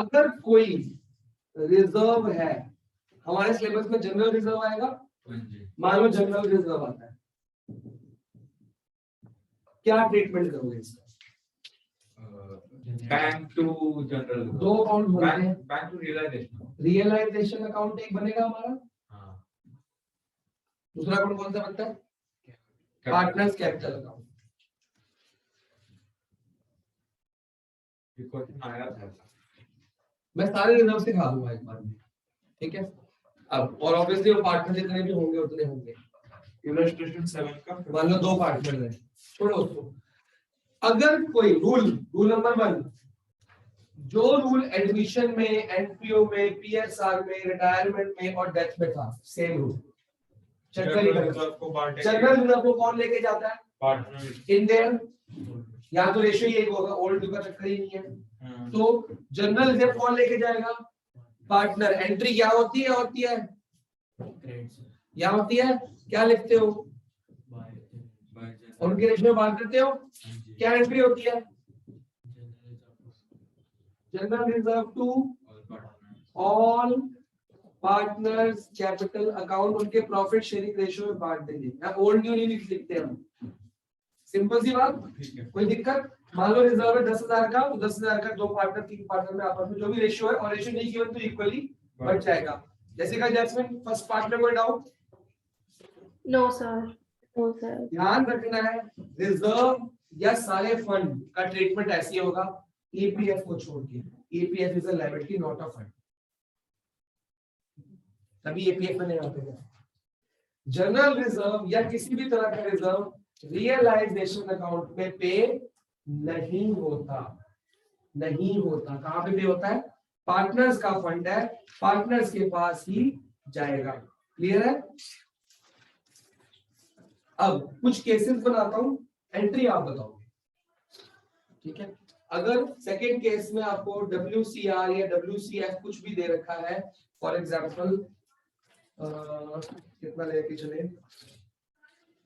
अगर कोई रिजर्व है, हमारे सिलेबस में जनरल रिजर्व आएगा, मान लो जनरल रिजर्व आता है, क्या ट्रीटमेंट करोगे इसका? बैंक टू जनरल, दो अकाउंट बनते हैं, bank to realisation, realisation account एक बनेगा हमारा, हाँ, दूसरा अकाउंट कौन सा बनता है? Partners capital account. ये क्वेश्चन आया था, मैं सारे रिजर्व सिखा दूंगा एक बार में, ठीक है? अब और ऑब्वियसली वो पार्टनर जितने भी होंगे उतने होंगे। इलस्ट्रेशन 7 का मान लो दो पार्टनर हैं, छोड़ो उसको। अगर कोई रूल नंबर 1, जो रूल एडमिशन में, एनपीओ में, पीएसआर में, रिटायरमेंट में और डेथ में था, सेम रूल जनरल रिजर्व को कौन लेके जाता है? पार्टनर। इंडियन, या तो रेशियो यही होगा, ओल्ड का चक्कर ही नहीं है। तो जनरल रिजर्व कौन लेके जाएगा? पार्टनर। एंट्री क्या होती है? क्या होती है? क्या लिखते हो? उनके रेशियो में बात करते हो, क्या एंट्री होती है? General reserve to all partners capital account, उनके प्रॉफिट शेयरिंग रेशियो में बांट देंगे। यहाँ ओल्ड न्यू नहीं लिखते हम, सिंपल सी बात, कोई दिक्कत? मान लो रिजर्व है 10,000 का, तो 10,000 का दो पार्टनर, तीन पार्टनर में आपस में जो भी रेशियो है, और रेशियो नहीं गिवन तो इक्वली बढ़ जाएगा। जैसे का जैस्मिन, फर्स्ट पार्ट में कोई doubt? No sir, no sir. ध्यान रखना है, रिजर्व या सारे फंड का ट्रीटमेंट ऐसे होगा, ईपीएफ को छोड़ के। EPF is a liability not a fund, तभी ईपीएफ में नहीं आते। जनरल रिजर्व या किसी भी तरह का रिजर्व रियलाइजेशन अकाउंट में पे नहीं होता, नहीं होता। कहां पे होता है? पार्टनर्स का फंड है, पार्टनर्स के पास ही जाएगा। क्लियर है? अब कुछ केसेस बनाता हूं, एंट्री आप बताओगे, ठीक है? अगर सेकेंड केस में आपको WCR या WCF कुछ भी दे रखा है, फॉर एग्जांपल कितना लेके चले,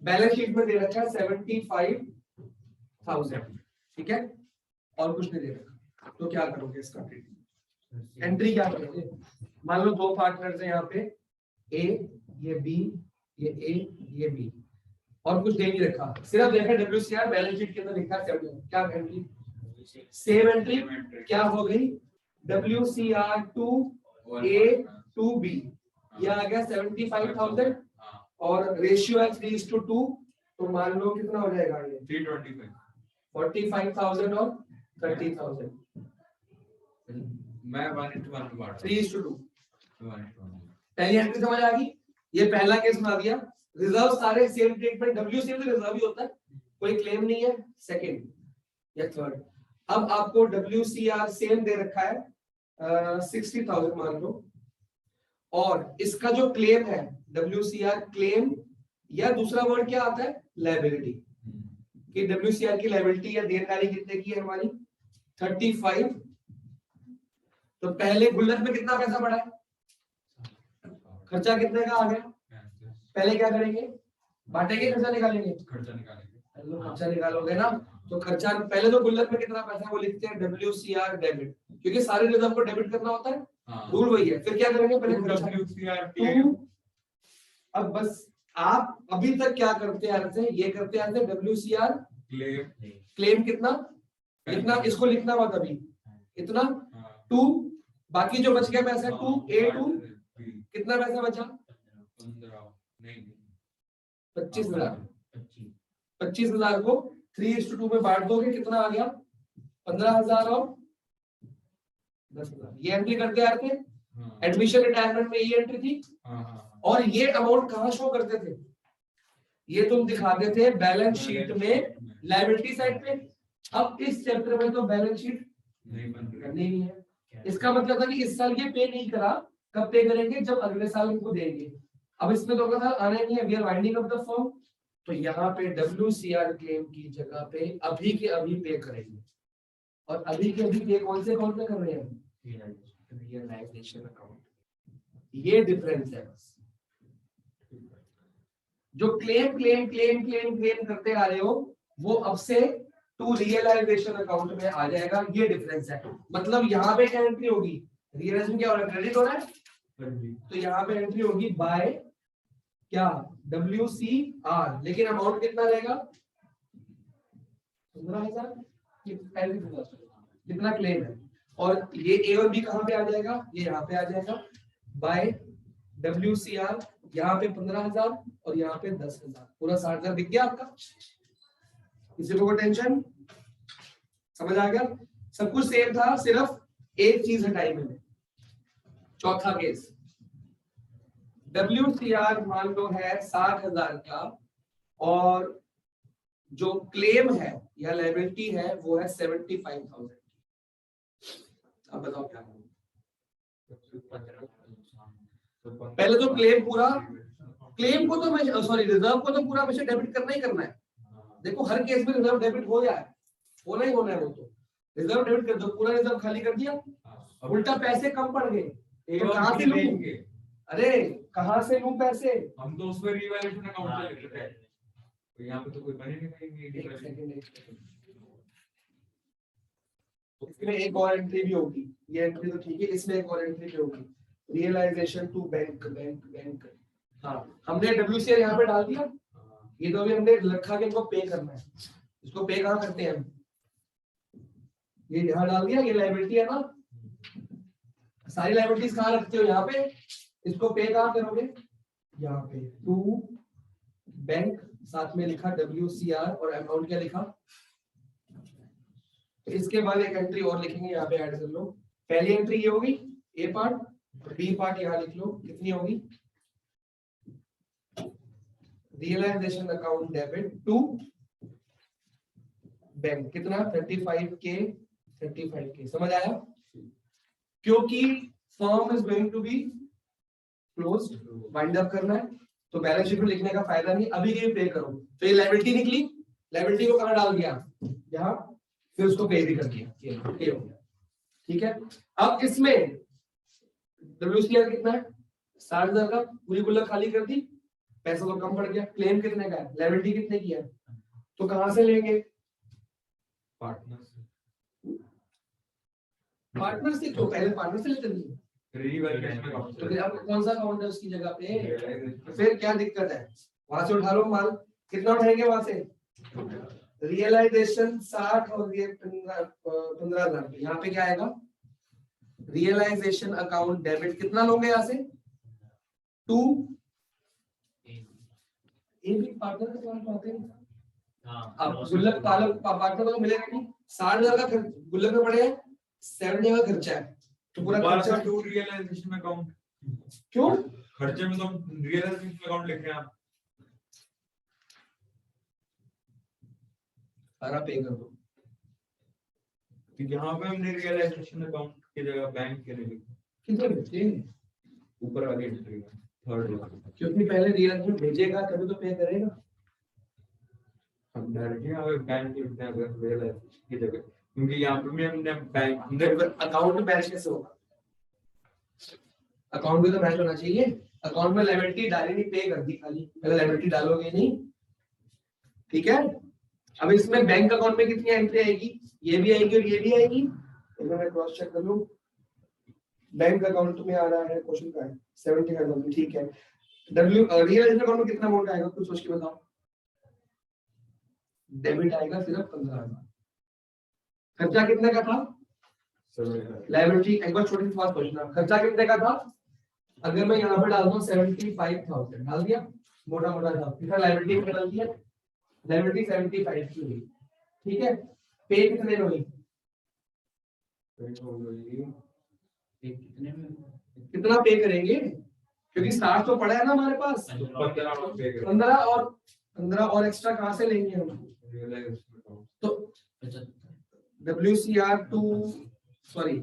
बैलेंस शीट में दे रखा है 75,000, ठीक है, और कुछ नहीं दे रखा, तो क्या करोगे इसका ट्रीटमेंट? एंट्री क्या करोगे? मान लो दो पार्टनर्स हैं यहाँ पे, ए, ये बी, ये ए, ये बी, और कुछ दे नहीं रखा, सिर्फ देखा WCR बैलेंस शीट के अंदर लिखा है 70, क्या एंट्री? सेम एंट्री क्या हो गई? WCR to A to B, यह आ गया 75,000 और रेशियो है 3:2, तो मान लो कितना हो जाएगा ये? 325, 45,000 और 30,000, मैं 1:1 बांट 3:2। 1:1। पहली एंट्री समझ आ गई? ये पहला केस बना दिया। रिजर्व सारे सेम ट्रीटमेंट, WCR तो रिजर्व ही होता है, कोई क्लेम नहीं है। सेकंड या थर्ड, अब आपको WCR सेम दे रखा है 60,000 मान लो, और इसका जो क्लेम है WCR क्लेम, या दूसरा वर्ड क्या आता है? लायबिलिटी, कि WCR की लायबिलिटी या देनदारी कितने की है हमारी? 35। तो पहले गुल्लक में कितना पैसा पड़ा है? खर्चा कितने का आ गया? पहले क्या करेंगे? बांटेंगे, खर्चा निकालेंगे? खर्चा निकालेंगे। खर्चा निकालोगे ना, तो खर्चा पहले तो गुल्लक में कितना पैसा है वो लिखते हैं WCR डेबिट, क्योंकि सारे रिजर्व को डेबिट करना होता है, रूल वही है। फिर क्या करेंगे? पहले खर्चा। अब बस आप अभी तक क्या करते आ रहे थे? ये करते आ रहे थे WCR क्लेम कितना, इतना, इसको लिखना हुआ तभी इतना 2, बाकी जो बच गया पैसा 2A2, कितना पैसा बचा? 25,000। 25,000 को 3:2 में बांट दोगे, कितना आ गया? 15,000 और 10,000। ये एंट्री करते आ रहे थे, एडमिशन रिटायरमेंट में ये एंट्री थी, और ये अमाउंट कहां शो करते थे? ये तुम दिखाते थे बैलेंस शीट में, लायबिलिटी साइड पे। अब इस चैप्टर में तो बैलेंस शीट नहीं है, इसका मतलब था कि इस साल ये पे नहीं करा, कब पे करेंगे? जब अगले साल उनको देंगे। अब इसमें तो अगला साल आना ही नहीं है, we are winding up the firm, तो यहाँ पे WCR क्लेम की जगह पे अभी के अभी पे करेंगे। और अभी के अभी पे कौन से अकाउंट में कर रहे हैं? Realisation account. ये डिफरेंस है बस। जो क्लेम करते आ रहे हो, वो अब से टू रियलाइजेशन अकाउंट में आ जाएगा, ये डिफरेंस है। मतलब यहाँ पे क्या एंट्री होगी, रियलाइजेशन क्या हो रहा है, क्रेडिट हो रहा है, तो यहाँ पे एंट्री होगी बाय क्या, WCR, लेकिन अमाउंट कितना रहेगा 15,000, कितना क्लेम है, और ये A और B कहाँ पे आ जाएगा, ये यहाँ पे आ जाएगा बाय WCR, यहाँ पे 15,000 और यहाँ पे 10,000, पूरा 60,000 दिख गया आपका। किसी को टेंशन, समझ आ गया, सब कुछ सेम था, सिर्फ एक चीज हटाई मैंने। चौथा केस, WCR मान लो है 60,000 का, और जो क्लेम है या लायबिलिटी है वो है 75,000। अब बताओ क्या करूं? पहले तो क्लेम पूरा, क्लेम को तो मैं सॉरी रिजर्व को तो पूरा हमेशा डेबिट करना ही करना है। देखो हर केस में रिजर्व डेबिट हो जाए, होना ही होना है, वो तो रिजर्व डेबिट कर दो, पूरा रिजर्व खाली कर दिया, उल्टा पैसे कम पड़ गए, तो कहां से लूं, अरे कहां से लूं पैसे, हम तो उसमें रिवैल्यूएशन अकाउंट से लेते थे, तो यहाँ पे तो कोई बने नहीं करेंगे। इसमें एक और एंट्री भी होगी, ये एंट्री तो ठीक है, इसमें एक और एंट्री भी होगी, रियलाइजेशन टू बैंक। हाँ हमने WCR यहाँ पे डाल दिया, ये तो अभी हमने रखा कि इनको पे करना है, इसको पे कहाँ करते हैं हम, ये यहाँ डाल दिया, ये लायबिलिटी है ना, सारी लायबिलिटीज कहाँ रखते हो, यहाँ पे, इसको पे कहाँ करोगे, यहाँ पे टू बैंक, साथ में लिखा WCR और अमाउंट क्या लिखा। इसके बाद एक एंट्री और लिखेंगे, यहाँ पे ऐड कर लो, पहली एंट्री ये होगी A पार्ट, B पार्ट यहाँ लिख लो, कितनी होगी, realisation account debit to bank, कितना 35K, समझ आया, क्योंकि firm is going to be closed, wind up करना है, तो बैलेंस शीट में लिखने का फायदा नहीं, अभी के पे करो, तो ये लायबिलिटी निकली, लायबिलिटी को कहाँ डाल दिया, यहाँ, फिर उसको पे भी कर दिया, ये हो गया, ठीक है। अब इसमें WCR कितना है 60,000 का, पूरी गुल्लक खाली कर दी, पैसा तो कम पड़ गया, क्लेम कितने का है, लायबिलिटी कितने की है, तो कहां से लेंगे, पार्टनर से, तो पहले पार्टनर से लेते थे, रिवैल्यूएशन अकाउंट तो फिर अब कौन सा अकाउंट है उसकी जगह पे, तो फिर क्या दिक्कत है, वहां से उठा लो माल, कितना उठाएंगे वहां से, रियलाइजेशन 60 और ये 15,000, यहाँ पे क्या आएगा, रियलाइजेशन अकाउंट डेबिट कितना लोगे यहाँ से, टू एक भी पार्टनर के साथ आते हैं, अब गुल्लक पार्टनर को मिलेगा नहीं, 60,000 का गुल्लक में पड़े 70,000 का खर्चा है, तो पूरा खर्चा टू रियलाइजेशन अकाउंट, क्यों, खर्चे में तो रियलाइजेशन अकाउंट लिख रहे हैं आप, सारा पे कर दो, यहाँ पे हमने रियलाइजेशन अकाउंट की जगह बैंक के लिए कितना भेजेंगे, ऊपर वाली एंट्री में थर्ड, क्योंकि पहले रियलाइजेशन भेजेगा तभी तो पे करेगा, हम डायरेक्टली यहाँ बैंक के लिखते हैं रियलाइजेशन की जगह, क्योंकि यहाँ पे भी हमने बैंक, हमने अकाउंट में बैलेंस कैसे होगा, अकाउंट में तो बैलेंस होना चाहिए, अकाउंट में लायबिलिटी डाली नहीं, पे कर दी खाली, पहले लायबिलिटी डालोगे नहीं, ठीक है। अब इसमें बैंक अकाउंट में कितनी एंट्री आएगी, ये भी आएगी और ये भी आएगी, तो मैं क्रॉस चेक कर लूं, बैंक अकाउंट में आ रहा है, क्वेश्चन का है 75,000, ठीक है, रियलाइजेशन अकाउंट में कितना अमाउंट आएगा, कुछ सोच के बताओ, डेबिट आएगा सिर्फ 15,000, खर्चा कितने का था, लायबिलिटी, एक बार छोटी सी बात सोचना, खर्चा कितने का था, अगर मैं यहाँ पे डालता हूँ 75,000 डाल दिया, मोटा मोटा था, कितना लायबिलिटी में डाल दिया, लायबिलिटी 75 की हुई, ठीक है, पे कितने में हुई, कितना पे करेंगे, क्योंकि 60 तो पड़ा है ना हमारे पास, 15 और एक्स्ट्रा कहाँ से लेंगे हम, तो WCR टू सॉरी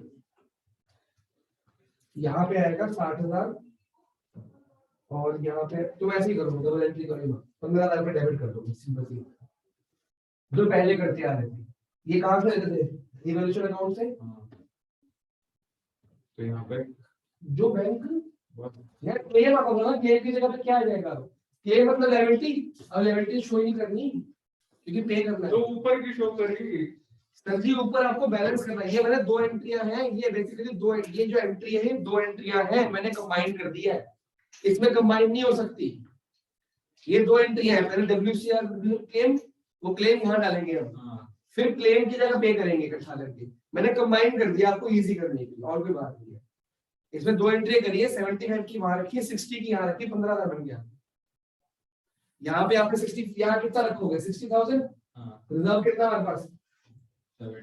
यहाँ पे आएगा 60,000 और यहाँ पे तुम ऐसे ही करो, डबल एंट्री करो, 15,000 में डेबिट कर दो, सिंपल सी, जो पहले करते आ रहे थे, ये कहाँ से लेते थे, रिवॉल्यूशन अकाउंट से, तो यहाँ पे जो बैंक यार क्लेम आता था ना, क्लेम की जगह पे क्या आ जाएगा, क्लेम मतलब लायबिलिटी, अब लायबिलिटी शो नहीं करनी, क्योंकि पे करना तो है। ऊपर की शो करेगी। सर जी ऊपर आपको बैलेंस करना है। ये मैंने दो एंट्रियां हैं, ये बेसिकली दो, ये जो एंट्री है दो एंट्रियां हैं, मैंने कंबाइन कर दिया है, इसमें कंबाइन नहीं हो सकती। ये दो एंट्रियां हैं, पहले WCR क्लेम, वो क्लेम यहाँ डालेंगे हम, हाँ फिर क्लेम की जगह पे करेंगे इकट्ठा करके। मैंने कंबाइन कर दिया आपको इजी करने के लिए, और कोई बात नहीं है। इसमें दो एंट्री करिए, 75 की वहां रखी, 60 की यहाँ रखी, 15,000 बन गया। यहाँ पे आपने 60, यहाँ कितना रखोगे 60,000, हाँ रिजर्व कितना हमारे पास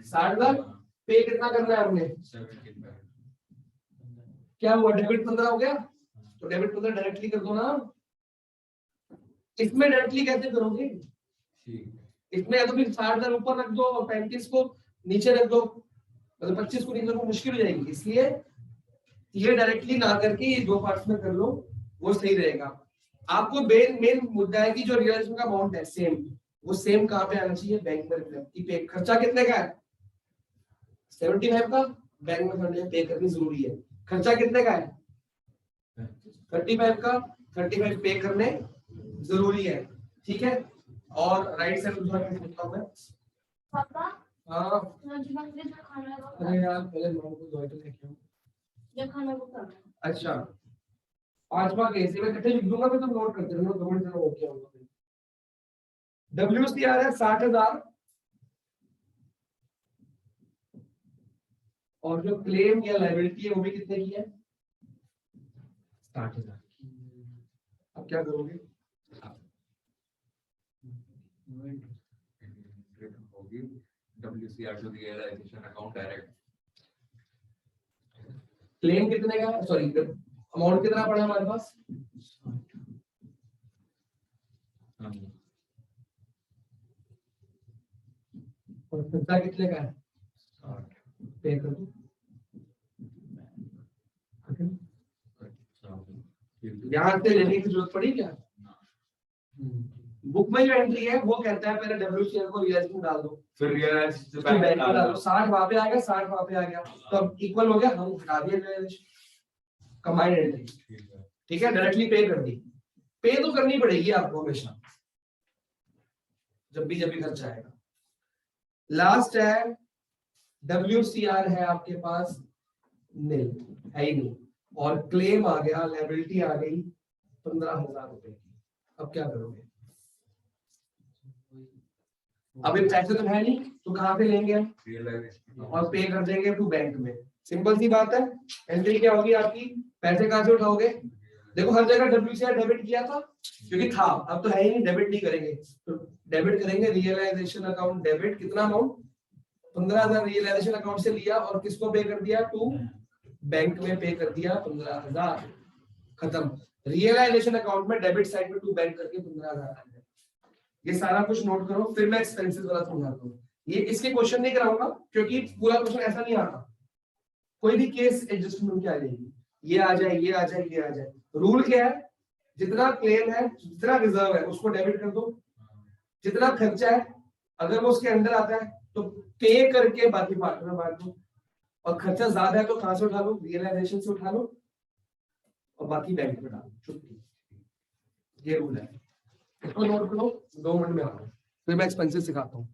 60 लाख, हाँ, पे कितना करना है हमने, 75। क्या हुआ, डेबिट 15 हो गया, तो डेबिट 15 डायरेक्टली कर दो ना। इसमें डायरेक्टली कैसे करोगे, ठीक है। इसमें या तो फिर 60,000 ऊपर रख दो और 35 को नीचे रख दो, मतलब 25 को नीचे रखो, मुश्किल हो जाएगी। इसलिए ये डायरेक्टली ना करके ये दो पार्ट्स में कर लो, वो सही रहेगा। आपको मेन मुद्दा है कि जो रियलाइजेशन का अमाउंट है सेम, वो सेम कहाँ पे आना चाहिए, बैंक में रिफ्लेक्ट की पे। खर्चा कितने का है 75 का, बैंक में पे करनी जरूरी है। खर्चा कितने का है 35 का, 35 पे करने जरूरी है, ठीक है। और राइट साइड लिखता हूं मैं, पापा हाँ मुझे मंदिर में खाना है, अरे यार पहले नौ को दो लेके आओ। जब खाना वो करना है। अच्छा पांचवा केस मैं इकट्ठे लिख दूंगा, फिर तुम नोट करते रहना, 2 मिनट में हो गया होगा। WCR है 60,000, और जो क्लेम या लायबिलिटी है वो भी कितने की है 60,000 की। अब क्या करोगे, होगी WCR to realization account direct। Claim कितने का, सॉरी अमाउंट कितना पड़ा हमारे पास, हाँ और खर्चा कितने का है 60। पे कर दो। यहाँ से लेने की जरूरत पड़ी क्या, बुक में जो एंट्री है वो कहता है पहले WCR को रियलाइजेशन डाल दो, फिर रियलाइज उसको बैंक में डालो, 60 वहां पे आ गया, 60 वहां पे आ गया, तो अब इक्वल हो गया, हम हटा दिए रियलाइजेशन, कंबाइंड एंट्री, ठीक है, डायरेक्टली पे कर दी। पे तो करनी पड़ेगी आपको हमेशा, जब भी खर्चा आएगा। लास्ट है WCR है आपके पास नील, है ही नहीं, और क्लेम आ गया, लायबिलिटी आ गई 15,000 रुपए की। अब क्या करोगे, अब एक पैसे तो है नहीं, तो कहां पे लेंगे हम, रियलाइजेशन और पे कर देंगे टू बैंक में। सिंपल सी बात है, एंट्री क्या होगी आपकी, पैसे कहां से उठाओगे, देखो हर जगह WCR डेबिट किया था क्योंकि था, अब तो है ही नहीं, डेबिट नहीं करेंगे, तो डेबिट करेंगे रियलाइजेशन अकाउंट डेबिट, कितना अमाउंट 15,000 रियलाइजेशन अकाउंट से लिया, और किसको पे कर दिया, टू बैंक में पे कर दिया 15,000, खत्म। रियलाइजेशन अकाउंट में डेबिट साइड में टू बैंक करके 15,000। ये सारा कुछ नोट करो, फिर मैं एक्सपेंसेस वाला समझाता हूँ। ये इसके क्वेश्चन नहीं कराऊंगा क्योंकि पूरा क्वेश्चन ऐसा नहीं आता, कोई भी केस एडजस्टमेंट क्या आ जाएगी, ये आ जाए, ये आ जाए, ये आ जाए। रूल क्या है, जितना क्लेम है, जितना रिजर्व है उसको डेबिट कर दो, जितना खर्चा है अगर वो उसके अंदर आता है तो पे करके बाकी पार्ट में बांट दो, और खर्चा ज्यादा है तो कहां से उठा लो, रियलाइजेशन से उठा लो, और बाकी बैंक में डालो, छुट्टी। ये रूल है, इसको नोट करो, 2 मिनट में आ रहा हूँ, फिर मैं एक्सपेंसेस सिखाता हूँ।